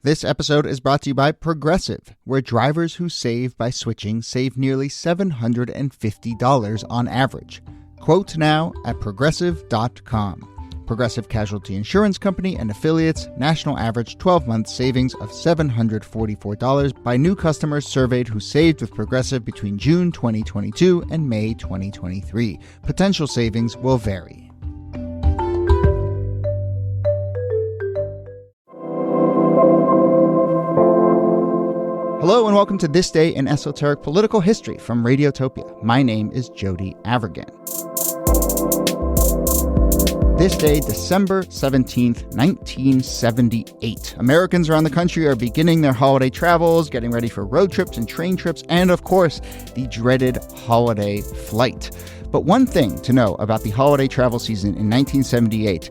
This episode is brought to you by Progressive, where drivers who save by switching save nearly $750 on average. Quote now at progressive.com. Progressive Casualty Insurance Company and affiliates, national average 12-month savings of $744 by new customers surveyed who saved with Progressive between June 2022 and May 2023. Potential savings will vary. Hello and welcome to This Day in Esoteric Political History from Radiotopia. My name is Jody Avergan. This day, December 17th, 1978. Americans around the country are beginning their holiday travels, getting ready for road trips and train trips, and of course, the dreaded holiday flight. But one thing to know about the holiday travel season in 1978,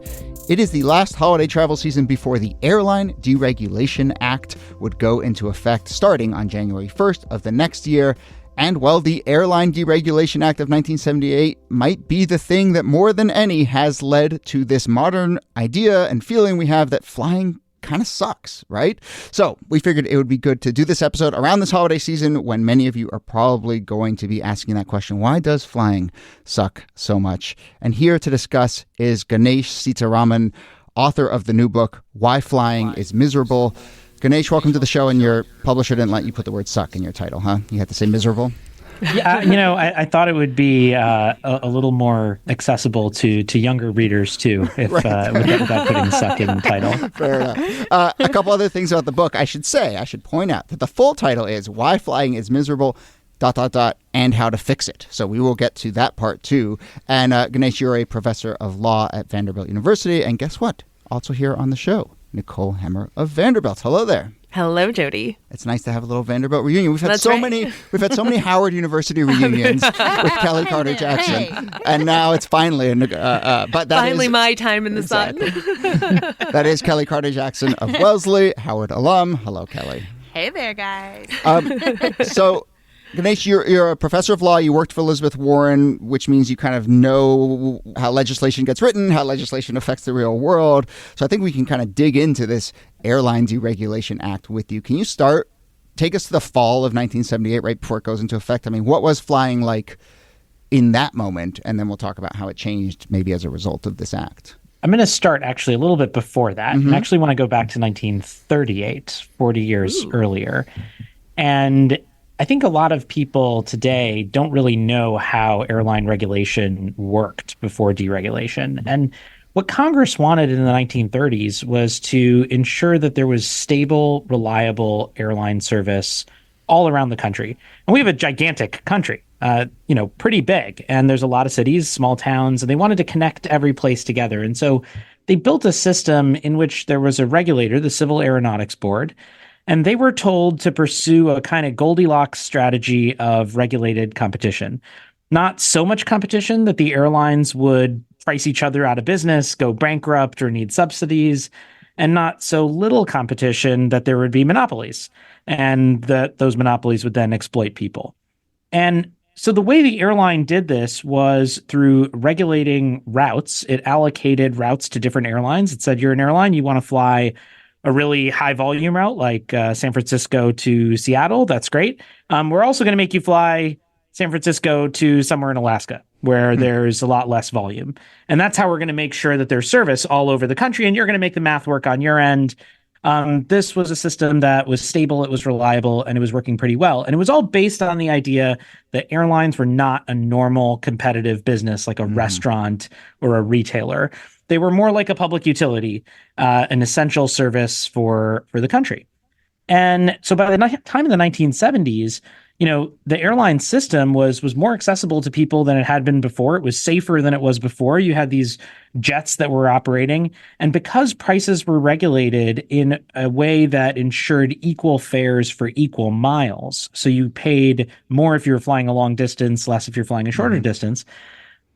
it is the last holiday travel season before the Airline Deregulation Act would go into effect starting on January 1st of the next year. And while the Airline Deregulation Act of 1978 might be the thing that more than any has led to this modern idea and feeling we have that flying kind of sucks, right? So we figured it would be good to do this episode around this holiday season when many of you are probably going to be asking that question, why does flying suck so much? And here to discuss is Ganesh Sitaraman, author of the new book, Why Flying is Miserable. Ganesh, welcome to the show, and your publisher didn't let you put the word suck in your title, huh? You had to say miserable? Yeah, I thought it would be a little more accessible to younger readers, too, if right. without putting suck in the title. Fair enough. A couple other things about the book. I should point out that the full title is Why Flying is Miserable, ... and How to Fix It. So we will get to that part, too. And Ganesh, you're a professor of law at Vanderbilt University. And guess what? Also here on the show, Nicole Hemmer of Vanderbilt. Hello there. Hello, Jody. It's nice to have a little Vanderbilt reunion. We've had We've had so many Howard University reunions with Kellie Carter Jackson, and now it's finally my time in the sun. That is Kellie Carter Jackson of Wellesley, Howard alum. Hello, Kellie. Hey there, guys. So, Ganesh, you're a professor of law. You worked for Elizabeth Warren, which means you kind of know how legislation gets written, how legislation affects the real world. So I think we can kind of dig into this Airline Deregulation Act with you. Can you take us to the fall of 1978, right before it goes into effect? I mean, what was flying like in that moment? And then we'll talk about how it changed maybe as a result of this act. I'm going to start actually a little bit before that. I actually want to go back to 1938, 40 years earlier. And I think a lot of people today don't really know how airline regulation worked before deregulation. And what Congress wanted in the 1930s was to ensure that there was stable, reliable airline service all around the country. And we have a gigantic country, pretty big. And there's a lot of cities, small towns, and they wanted to connect every place together. And so they built a system in which there was a regulator, the Civil Aeronautics Board, and they were told to pursue a kind of Goldilocks strategy of regulated competition. Not so much competition that the airlines would price each other out of business, go bankrupt, or need subsidies, and not so little competition that there would be monopolies, and that those monopolies would then exploit people. And so the way the airline did this was through regulating routes. It allocated routes to different airlines. It said, you're an airline, you want to fly a really high volume route like San Francisco to Seattle. That's great. We're also going to make you fly San Francisco to somewhere in Alaska where there's a lot less volume. And that's how we're going to make sure that there's service all over the country. And you're going to make the math work on your end. This was a system that was stable, it was reliable, and it was working pretty well. And it was all based on the idea that airlines were not a normal competitive business like a restaurant or a retailer. They were more like a public utility, an essential service for the country. And so by the time of the 1970s, the airline system was more accessible to people than it had been before. It was safer than it was before. You had these jets that were operating. And because prices were regulated in a way that ensured equal fares for equal miles, so you paid more if you were flying a long distance, less if you're flying a shorter distance,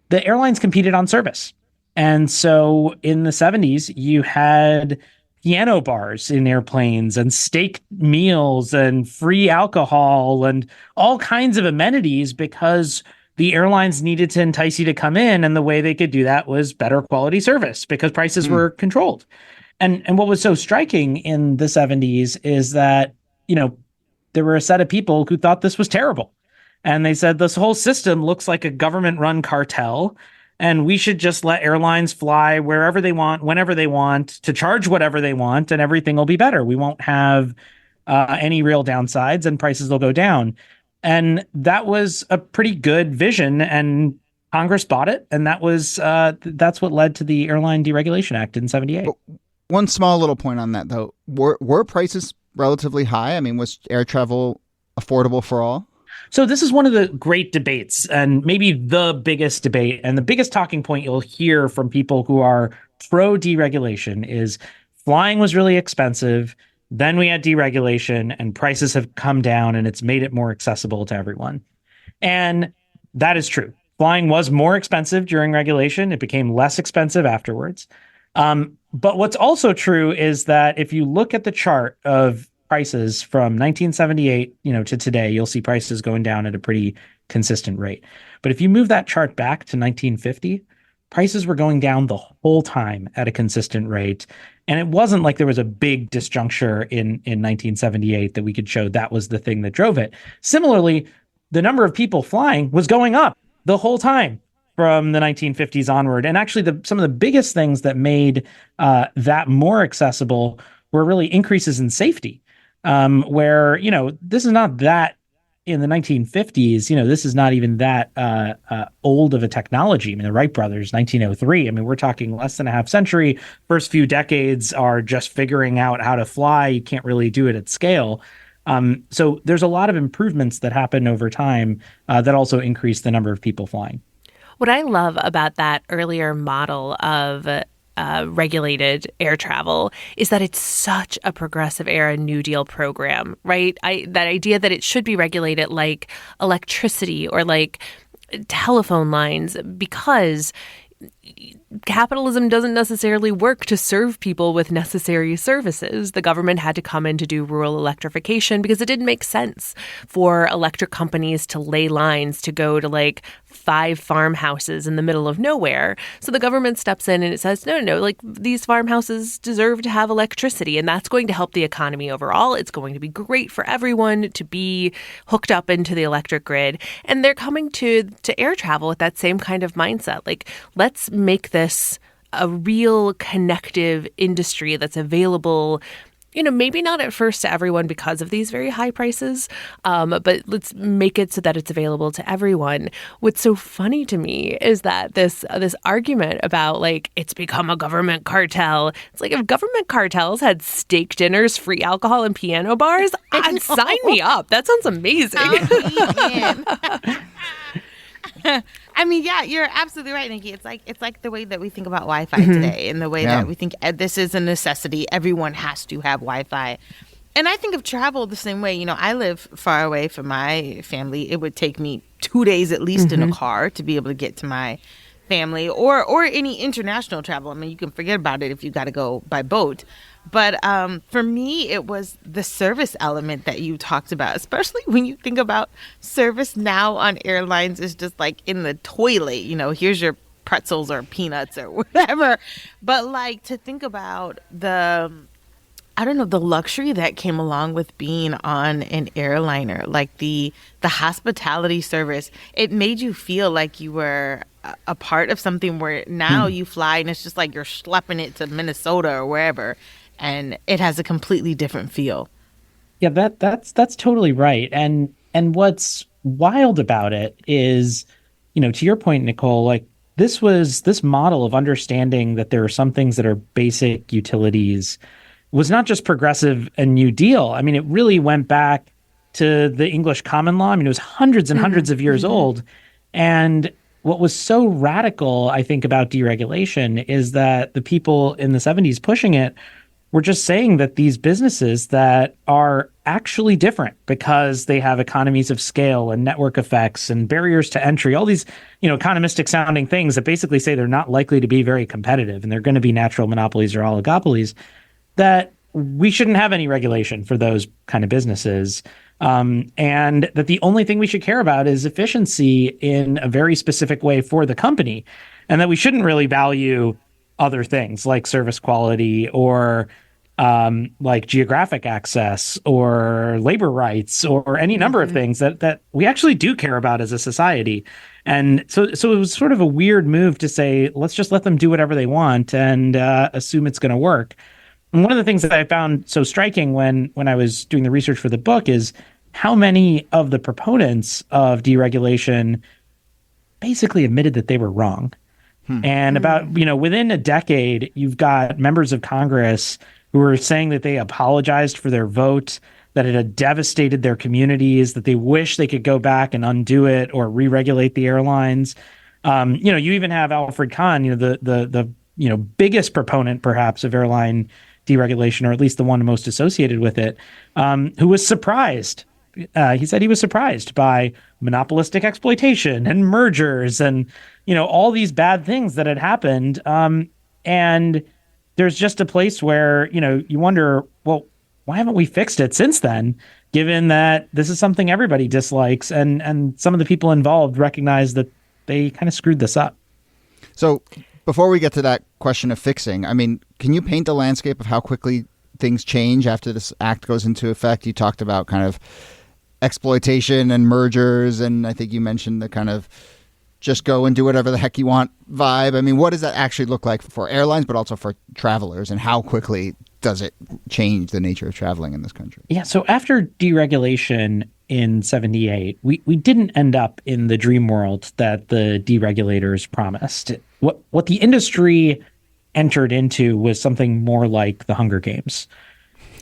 the airlines competed on service. And so in the 70s, you had piano bars in airplanes and steak meals and free alcohol and all kinds of amenities because the airlines needed to entice you to come in. And the way they could do that was better quality service because prices were controlled. And what was so striking in the 70s is that, there were a set of people who thought this was terrible. And they said this whole system looks like a government-run cartel, and we should just let airlines fly wherever they want, whenever they want, to charge whatever they want, and everything will be better. We won't have any real downsides, and prices will go down. And that was a pretty good vision, and Congress bought it, and that's what led to the Airline Deregulation Act in '78. One small little point on that, though. Were prices relatively high? I mean, was air travel affordable for all? So this is one of the great debates, and maybe the biggest debate, and the biggest talking point you'll hear from people who are pro-deregulation is flying was really expensive. Then we had deregulation, and prices have come down, and it's made it more accessible to everyone. And that is true. Flying was more expensive during regulation. It became less expensive afterwards. But what's also true is that if you look at the chart of prices from 1978, to today, you'll see prices going down at a pretty consistent rate. But if you move that chart back to 1950, prices were going down the whole time at a consistent rate. And it wasn't like there was a big disjuncture in 1978 that we could show that was the thing that drove it. Similarly, the number of people flying was going up the whole time from the 1950s onward. And actually, some of the biggest things that made that more accessible were really increases in safety, where, this is not that in the 1950s, this is not even that old of a technology. I mean, the Wright brothers, 1903. I mean, we're talking less than a half century. First few decades are just figuring out how to fly. You can't really do it at scale. So there's a lot of improvements that happen over time that also increase the number of people flying. What I love about that earlier model of regulated air travel is that it's such a progressive era New Deal program, right? That idea that it should be regulated like electricity or like telephone lines, because capitalism doesn't necessarily work to serve people with necessary services. The government had to come in to do rural electrification because it didn't make sense for electric companies to lay lines to go to like 5 farmhouses in the middle of nowhere. So the government steps in and it says, no, like these farmhouses deserve to have electricity, and that's going to help the economy overall. It's going to be great for everyone to be hooked up into the electric grid. And they're coming to air travel with that same kind of mindset. Like, let's make this a real connective industry that's available, maybe not at first to everyone because of these very high prices, but let's make it so that it's available to everyone. What's so funny to me is that this argument about like it's become a government cartel. It's like if government cartels had steak dinners, free alcohol, and piano bars, I'd sign me up. That sounds amazing. I mean, yeah, you're absolutely right, Nikki. It's like the way that we think about Wi-Fi today, and the way that we think this is a necessity. Everyone has to have Wi-Fi. And I think of travel the same way. I live far away from my family. It would take me 2 days at least in a car to be able to get to my family, or any international travel. I mean, you can forget about it if you got to go by boat. But for me, it was the service element that you talked about, especially when you think about service now on airlines is just like in the toilet. Here's your pretzels or peanuts or whatever. But like to think about the luxury that came along with being on an airliner, like the hospitality service, it made you feel like you were a part of something where now you fly and it's just like you're schlepping it to Minnesota or wherever. And it has a completely different feel. Yeah, that's totally right. And what's wild about it is, to your point, Nicole, like this model of understanding that there are some things that are basic utilities was not just progressive and New Deal. I mean, it really went back to the English common law. I mean, it was hundreds and hundreds of years old. And what was so radical, I think, about deregulation is that the people in the 70s pushing it were just saying that these businesses that are actually different because they have economies of scale and network effects and barriers to entry, all these, economistic sounding things that basically say they're not likely to be very competitive and they're going to be natural monopolies or oligopolies, that we shouldn't have any regulation for those kind of businesses. And that the only thing we should care about is efficiency in a very specific way for the company. And that we shouldn't really value other things like service quality or like geographic access or labor rights or any number of things that we actually do care about as a society. And so it was sort of a weird move to say, let's just let them do whatever they want and assume it's going to work. And one of the things that I found so striking when I was doing the research for the book is how many of the proponents of deregulation basically admitted that they were wrong. And about, within a decade, you've got members of Congress who were saying that they apologized for their vote, that it had devastated their communities, that they wish they could go back and undo it or re-regulate the airlines. You even have Alfred Kahn, the biggest proponent perhaps of airline deregulation, or at least the one most associated with it, who was surprised. He said he was surprised by monopolistic exploitation and mergers and, all these bad things that had happened. And there's just a place where, you wonder, well, why haven't we fixed it since then, given that this is something everybody dislikes and some of the people involved recognize that they kind of screwed this up. So before we get to that question of fixing, I mean, can you paint the landscape of how quickly things change after this act goes into effect? You talked about kind of exploitation and mergers, and I think you mentioned the kind of just go and do whatever the heck you want vibe. I mean, what does that actually look like for airlines, but also for travelers, and how quickly does it change the nature of traveling in this country? Yeah, so after deregulation in 78, we didn't end up in the dream world that the deregulators promised. What the industry entered into was something more like the Hunger Games,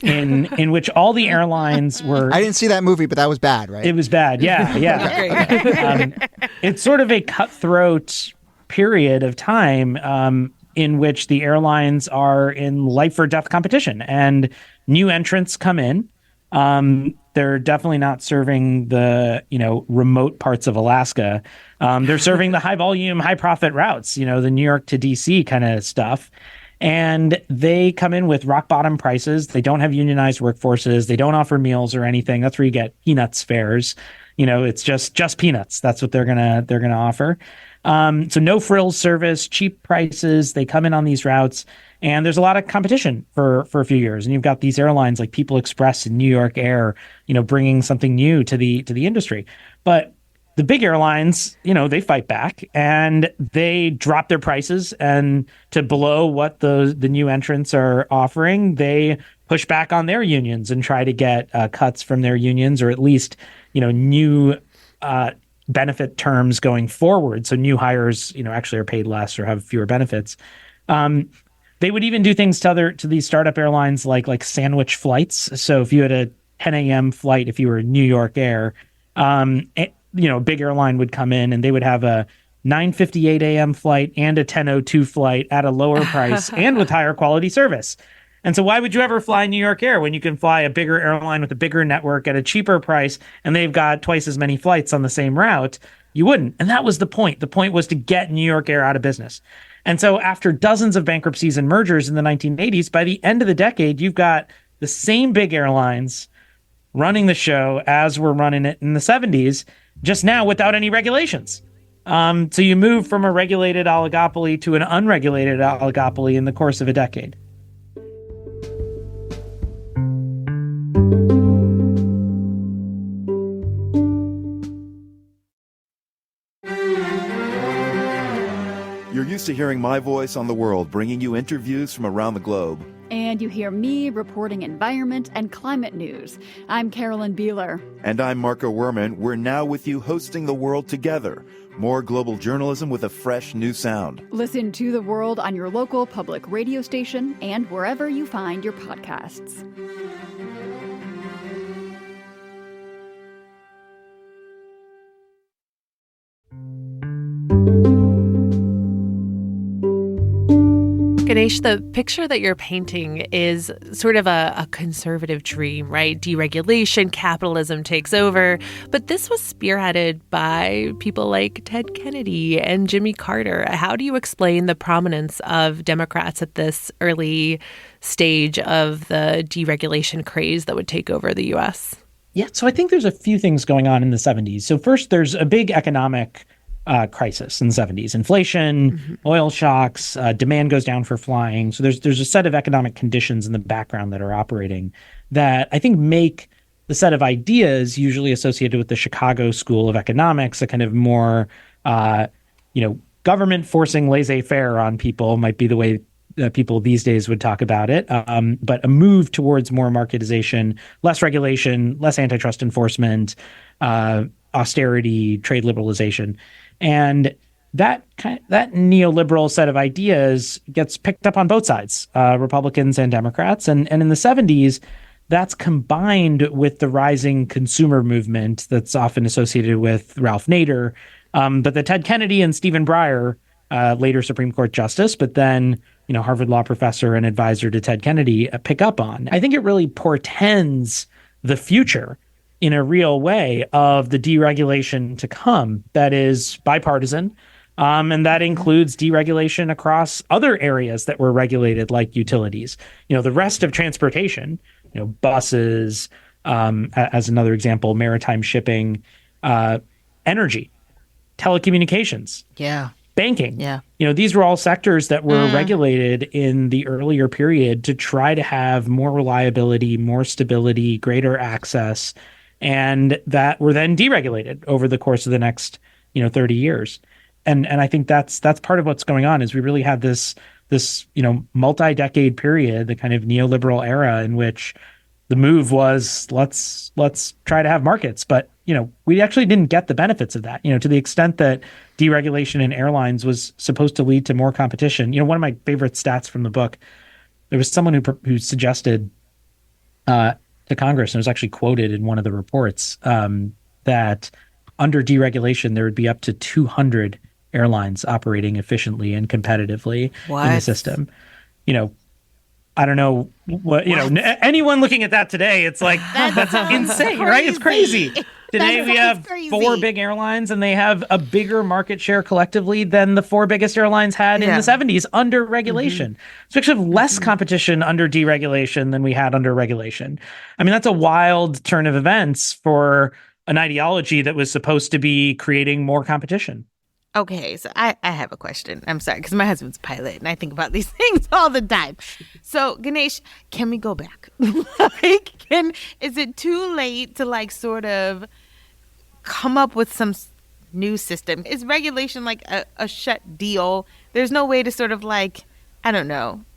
in which all the airlines were... I didn't see that movie, but that was bad, right? It was bad, yeah. It's sort of a cutthroat period of time in which the airlines are in life or death competition, and new entrants come in. They're definitely not serving the, remote parts of Alaska. They're serving the high volume, high profit routes, the New York to DC kind of stuff. And they come in with rock bottom prices. They don't have unionized workforces. They don't offer meals or anything. That's where you get peanuts fares. It's just peanuts. That's what they're gonna offer. So no frills service, cheap prices. They come in on these routes, and there's a lot of competition for a few years. And you've got these airlines like People Express and New York Air, bringing something new to the industry. But the big airlines, they fight back and they drop their prices, and to below what the new entrants are offering, they push back on their unions and try to get cuts from their unions, or at least, new benefit terms going forward. So new hires, actually are paid less or have fewer benefits. They would even do things to these startup airlines like sandwich flights. So if you had a 10 a.m. flight, if you were New York Air, a big airline would come in and they would have a 9:58 a.m. flight and a 10:02 flight at a lower price and with higher quality service. And so why would you ever fly New York Air when you can fly a bigger airline with a bigger network at a cheaper price and they've got twice as many flights on the same route? You wouldn't. And that was the point. The point was to get New York Air out of business. And so after dozens of bankruptcies and mergers in the 1980s, by the end of the decade, you've got the same big airlines running the show as we're running it in the 70s, just now without any regulations. So you move from a regulated oligopoly to an unregulated oligopoly in the course of a decade. You're used to hearing my voice on the world, bringing you interviews from around the globe. And you hear me reporting environment and climate news. I'm Carolyn Beeler. And I'm Marco Werman. We're now with you hosting The World Together. More global journalism with a fresh new sound. Listen to The World on your local public radio station and wherever you find your podcasts. Ganesh, the picture that you're painting is sort of a conservative dream, right? Deregulation, capitalism takes over. But this was spearheaded by people like Ted Kennedy and Jimmy Carter. How do you explain the prominence of Democrats at this early stage of the deregulation craze that would take over the U.S.? Yeah, so I think there's a few things going on in the 70s. So first, there's a big economic crisis in the 70s. Inflation, oil shocks, demand goes down for flying. So there's a set of economic conditions in the background that are operating that I think make the set of ideas usually associated with the Chicago School of Economics, a kind of more, government forcing laissez-faire on people might be the way people these days would talk about it, but a move towards more marketization, less regulation, less antitrust enforcement, austerity, trade liberalization. And that neoliberal set of ideas gets picked up on both sides, Republicans and Democrats. And in the 70s, that's combined with the rising consumer movement that's often associated with Ralph Nader, but that Ted Kennedy and Stephen Breyer, later Supreme Court Justice, but then Harvard Law professor and advisor to Ted Kennedy, pick up on. I think it really portends the future in a real way of the deregulation to come that is bipartisan, and that includes deregulation across other areas that were regulated, like utilities. The rest of transportation, buses, as another example, maritime shipping, energy, telecommunications, banking. These were all sectors that were regulated in the earlier period to try to have more reliability, more stability, greater access, and that were then deregulated over the course of the next 30 years. And I think that's part of what's going on is we really have this multi-decade period, the kind of neoliberal era in which the move was let's try to have markets, but we actually didn't get the benefits of that. To the extent that deregulation in airlines was supposed to lead to more competition. One of my favorite stats from the book, there was someone who suggested to Congress, and it was actually quoted in one of the reports, that under deregulation there would be up to 200 airlines operating efficiently and competitively in the system. I don't know what anyone looking at that today, it's like that's insane, right? It's crazy. Today we have four big airlines and they have a bigger market share collectively than the four biggest airlines had in the 70s under regulation. So we actually have less competition under deregulation than we had under regulation. I mean, that's a wild turn of events for an ideology that was supposed to be creating more competition. Okay, so I have a question. I'm sorry, because my husband's a pilot, and I think about these things all the time. So, Ganesh, can we go back? Is it too late to sort of come up with some new system? Is regulation like a shut deal? There's no way to sort of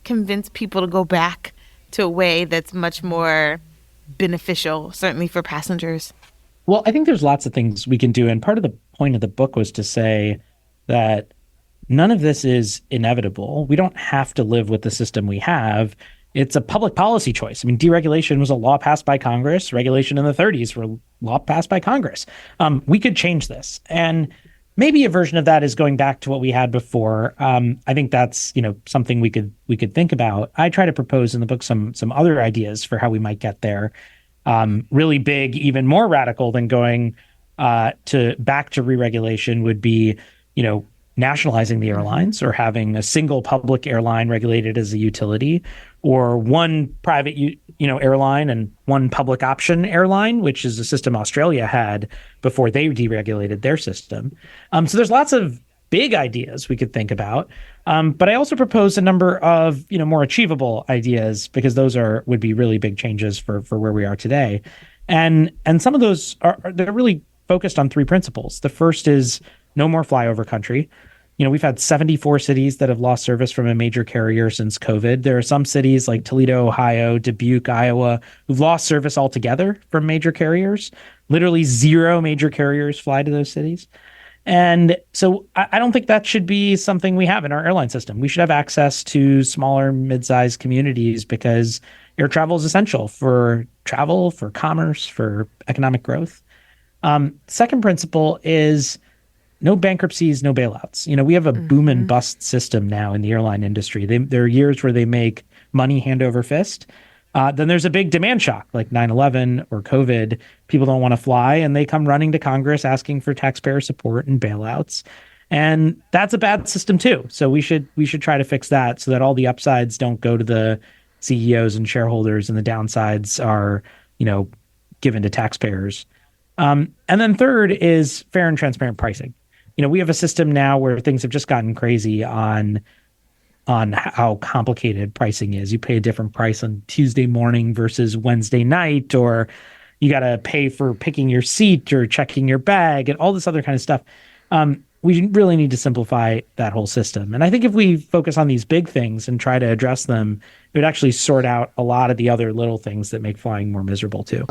convince people to go back to a way that's much more beneficial, certainly for passengers? Well, I think there's lots of things we can do. And part of the point of the book was to say that none of this is inevitable. We don't have to live with the system we have. It's a public policy choice. I mean, deregulation was a law passed by Congress. Regulation in the 30s were law passed by Congress. We could change this. And maybe a version of that is going back to what we had before. I think that's, something we could think about. I try to propose in the book some other ideas for how we might get there. Really big, even more radical than going back to re-regulation would be, nationalizing the airlines or having a single public airline regulated as a utility, or one private, airline and one public option airline, which is a system Australia had before they deregulated their system. So there's lots of big ideas we could think about. But I also proposed a number of, more achievable ideas, because those would be really big changes for where we are today. And some of those they're really focused on three principles. The first is no more flyover country. We've had 74 cities that have lost service from a major carrier since COVID. There are some cities like Toledo, Ohio, Dubuque, Iowa, who've lost service altogether from major carriers. Literally zero major carriers fly to those cities. And so I don't think that should be something we have in our airline system. We should have access to smaller, mid-sized communities, because air travel is essential for travel, for commerce, for economic growth. Second principle is no bankruptcies, no bailouts. We have a boom and bust system now in the airline industry. There are years where they make money hand over fist. Then there's a big demand shock like 9/11 or COVID. People don't want to fly, and they come running to Congress asking for taxpayer support and bailouts. And that's a bad system too. So we should try to fix that so that all the upsides don't go to the CEOs and shareholders, and the downsides are, given to taxpayers. And then third is fair and transparent pricing. we have a system now where things have just gotten crazy on how complicated pricing is. You pay a different price on Tuesday morning versus Wednesday night, or you got to pay for picking your seat or checking your bag and all this other kind of stuff. We really need to simplify that whole system. And I think if we focus on these big things and try to address them, it would actually sort out a lot of the other little things that make flying more miserable too.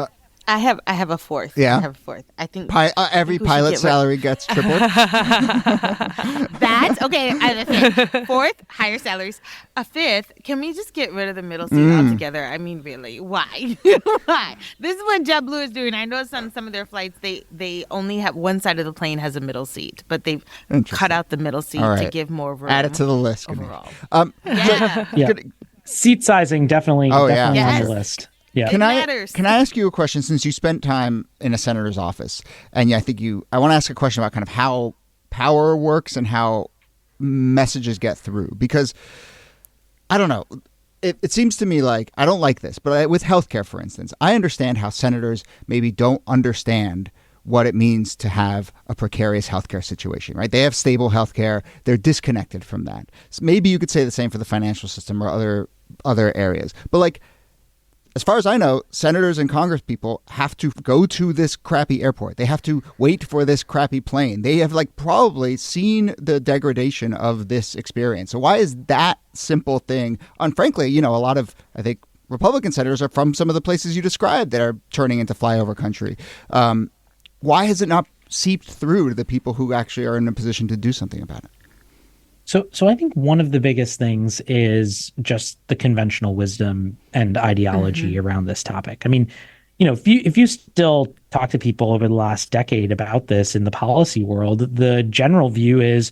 I have a fourth. Yeah. I have a fourth. I think every pilot salary gets tripled. That's okay. I have a fifth. Fourth, higher salaries. A fifth, can we just get rid of the middle seat altogether? I mean, really, why? Why? This is what JetBlue is doing. I noticed on some of their flights, they only have one side of the plane has a middle seat, but they've cut out the middle seat to give more room. Add it to the list. Overall. Yeah. Seat sizing definitely on the list. Yeah. Can I ask you a question, since you spent time in a senator's office, and I want to ask a question about kind of how power works and how messages get through, because I don't know. It seems to me like, I don't like this, but with healthcare, for instance, I understand how senators maybe don't understand what it means to have a precarious healthcare situation, right? They have stable healthcare. They're disconnected from that. So maybe you could say the same for the financial system or other areas. But as far as I know, senators and Congress people have to go to this crappy airport. They have to wait for this crappy plane. They have probably seen the degradation of this experience. So why is that simple thing? And frankly, a lot of, I think, Republican senators are from some of the places you described that are turning into flyover country. Why has it not seeped through to the people who actually are in a position to do something about it? So I think one of the biggest things is just the conventional wisdom and ideology around this topic. I mean, if you still talk to people over the last decade about this in the policy world, the general view is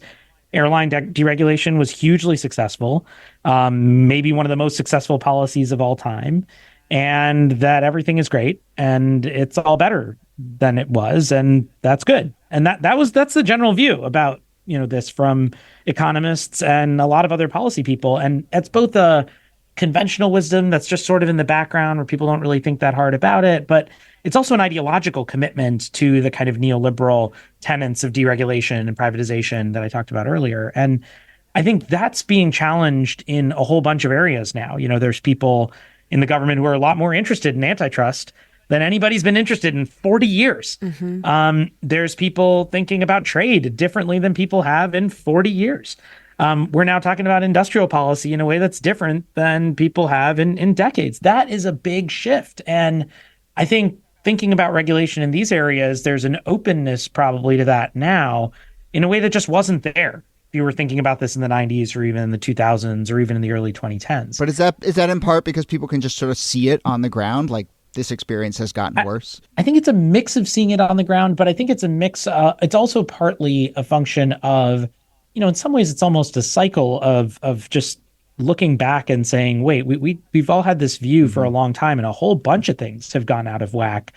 airline deregulation was hugely successful, maybe one of the most successful policies of all time, and that everything is great and it's all better than it was, and that's good. And that's the general view about this from economists and a lot of other policy people. And it's both a conventional wisdom that's just sort of in the background where people don't really think that hard about it, but it's also an ideological commitment to the kind of neoliberal tenets of deregulation and privatization that I talked about earlier. And I think that's being challenged in a whole bunch of areas now. There's people in the government who are a lot more interested in antitrust than anybody's been interested in 40 years. There's people thinking about trade differently than people have in 40 years. We're now talking about industrial policy in a way that's different than people have in decades. That is a big shift. And I think thinking about regulation in these areas, there's an openness probably to that now in a way that just wasn't there if you were thinking about this in the 90s or even in the 2000s or even in the early 2010s. But is that in part because people can just sort of see it on the ground, like this experience has gotten worse? I think it's a mix of seeing it on the ground, but I think it's a mix. It's also partly a function of, in some ways, it's almost a cycle of just looking back and saying, wait, we've all had this view for a long time, and a whole bunch of things have gone out of whack.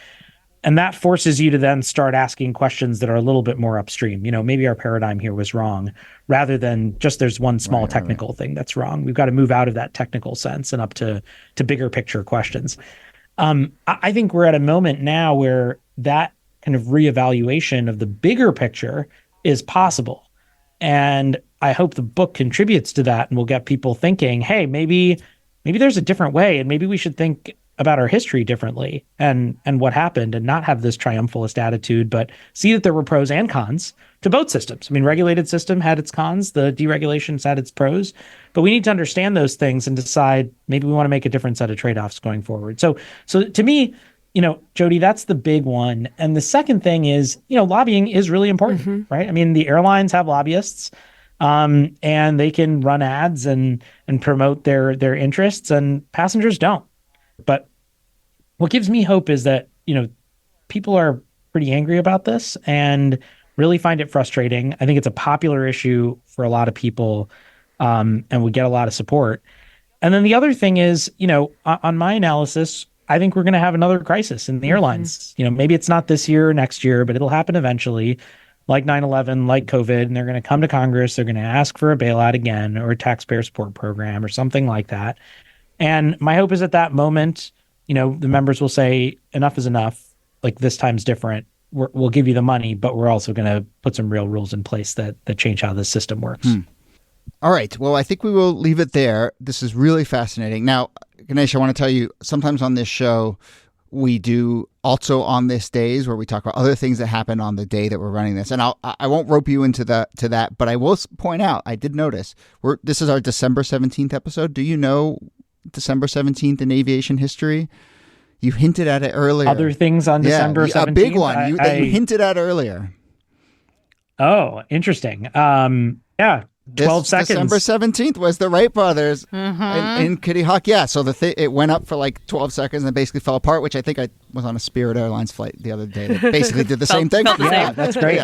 And that forces you to then start asking questions that are a little bit more upstream. Maybe our paradigm here was wrong, rather than just there's one small technical thing that's wrong. We've got to move out of that technical sense and up to bigger picture questions. I think we're at a moment now where that kind of reevaluation of the bigger picture is possible. And I hope the book contributes to that and will get people thinking, hey, maybe there's a different way, and maybe we should think about our history differently and what happened, and not have this triumphalist attitude, but see that there were pros and cons to both systems. I mean, regulated system had its cons, the deregulations had its pros, but we need to understand those things and decide maybe we want to make a different set of trade-offs going forward. So to me, Jody, that's the big one. And the second thing is, lobbying is really important, right? I mean, the airlines have lobbyists, and they can run ads and promote their interests, and passengers don't. But what gives me hope is that, people are pretty angry about this and really find it frustrating. I think it's a popular issue for a lot of people, and we get a lot of support. And then the other thing is, on my analysis, I think we're going to have another crisis in the airlines. Maybe it's not this year or next year, but it'll happen eventually, like 9/11, like COVID, and they're going to come to Congress. They're going to ask for a bailout again, or a taxpayer support program, or something like that. And my hope is at that moment, the members will say enough is enough. Like, this time's different. we'll give you the money, but we're also going to put some real rules in place that change how the system works. All right. Well, I think we will leave it there. This is really fascinating. Now, Ganesh, I want to tell you, sometimes on this show, we do also on this days where we talk about other things that happen on the day that we're running this. And I won't rope you into that, but I will point out, I did notice, this is our December 17th episode. Do you know December 17th in aviation history? You hinted at it earlier. Other things on December 17th? A big one that you hinted at earlier. Oh, interesting. Yeah. 12 seconds. December 17th was the Wright brothers in Kitty Hawk. Yeah, so it went up for like 12 seconds and basically fell apart, which I think I was on a Spirit Airlines flight the other day that basically did the same thing. Yeah, that's great.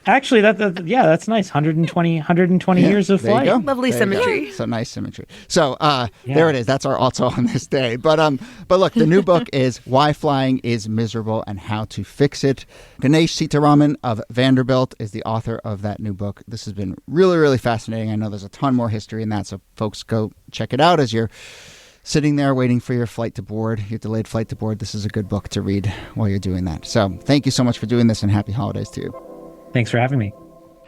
Actually, that's nice. 120 years of flight. Lovely symmetry. So nice symmetry. So there it is. That's our also on this day. But look, the new book is Why Flying is Miserable and How to Fix It. Ganesh Sitaraman of Vanderbilt is the author of that new book. This has been really, really fascinating. I know there's a ton more history in that, so folks go check it out as you're sitting there waiting for your flight to board, your delayed flight to board. This is a good book to read while you're doing that. So thank you so much for doing this, and happy holidays to you. Thanks for having me.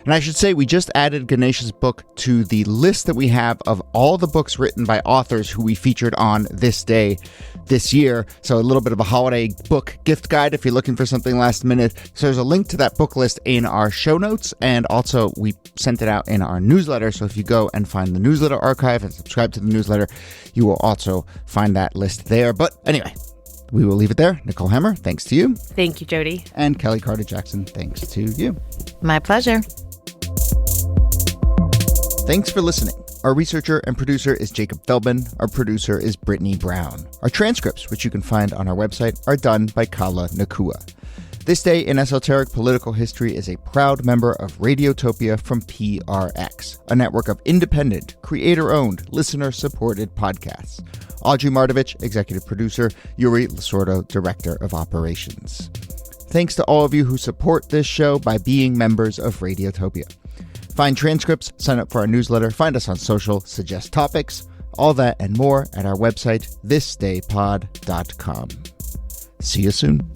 And I should say, we just added Ganesh's book to the list that we have of all the books written by authors who we featured on this day this year. So a little bit of a holiday book gift guide if you're looking for something last minute. So there's a link to that book list in our show notes. And also we sent it out in our newsletter. So if you go and find the newsletter archive and subscribe to the newsletter, you will also find that list there. But anyway, we will leave it there. Nicole Hammer, thanks to you. Thank you, Jody. And Kellie Carter-Jackson, thanks to you. My pleasure. Thanks for listening. Our researcher and producer is Jacob Feldman. Our producer is Brittany Brown. Our transcripts, which you can find on our website, are done by Kala Nakua. This Day in Esoteric Political History is a proud member of Radiotopia from PRX, a network of independent, creator-owned, listener-supported podcasts. Audrey Mardovich, executive producer. Yuri Lasordo, director of operations. Thanks to all of you who support this show by being members of Radiotopia. Find transcripts, sign up for our newsletter, find us on social, suggest topics, all that and more at our website, thisdaypod.com. See you soon.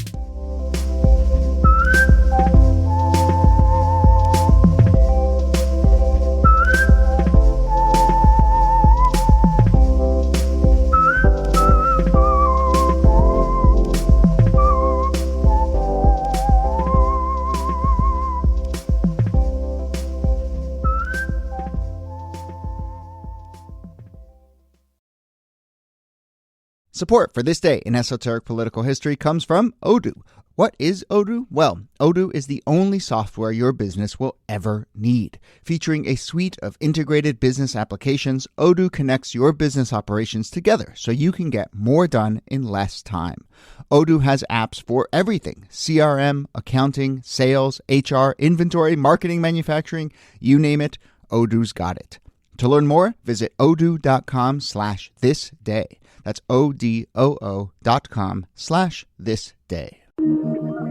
Support for This Day in Esoteric Political History comes from Odoo. What is Odoo? Well, Odoo is the only software your business will ever need. Featuring a suite of integrated business applications, Odoo connects your business operations together so you can get more done in less time. Odoo has apps for everything: CRM, accounting, sales, HR, inventory, marketing, manufacturing, you name it, Odoo's got it. To learn more, visit odoo.com/thisday. That's odoo.com/thisday.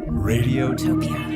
Radiotopia.